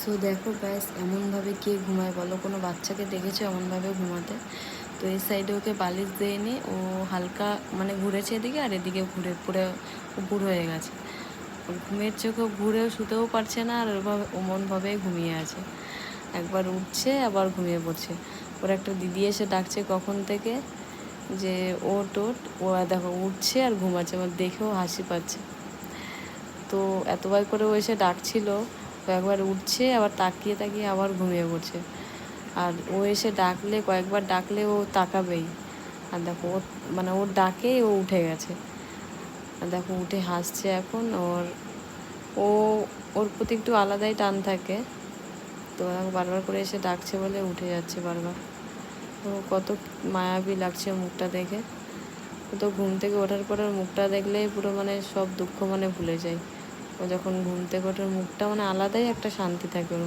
So দেখো guys, এমনভাবে কে ঘুমায় বলো? কোনো বাচ্চাকে দেখেছো এমনভাবে ঘুমাতে? তো এই সাইডে ওকে বালিশ দেয়নি, ও হালকা মানে ঘুরেছে এদিকে, আর এদিকে ঘুরে পুরো উপুর হয়ে গেছে। ঘুমের চোখে ঘুরেও শুতেও পারছে না, আর ওভাবে ওমনভাবেই ঘুমিয়ে আছে। একবার উঠছে আবার ঘুমিয়ে পড়ছে। ওর একটা দিদি এসে ডাকছে কখন থেকে যে ওট ওট, ও দেখো উঠছে আর ঘুমাচ্ছে। আমার দেখেও হাসি পাচ্ছে। তো এতবার করে ও এসে ডাকছিল, কয়েকবার উঠছে আবার তাকিয়ে তাকিয়ে আবার ঘুমিয়ে পড়ছে। আর ও এসে ডাকলে, কয়েকবার ডাকলে ও তাকাবেই। আর দেখো ও মানে ওর ডাকেই ও উঠে গেছে। আর দেখো উঠে হাসছে এখন। ও ওর প্রতি একটু আলাদাই টান থাকে। তো দেখো বারবার করে এসে ডাকছে বলে উঠে যাচ্ছে বারবার। তো কত মায়াবী লাগছে মুখটা দেখে। তো ঘুম থেকে ওঠার পর ওর মুখটা দেখলেই পুরো মানে সব দুঃখ মানে ভুলে যায়। ও যখন ঘুম থেকে ওঠার মুখটা মানে আলাদাই একটা শান্তি থাকে ওর।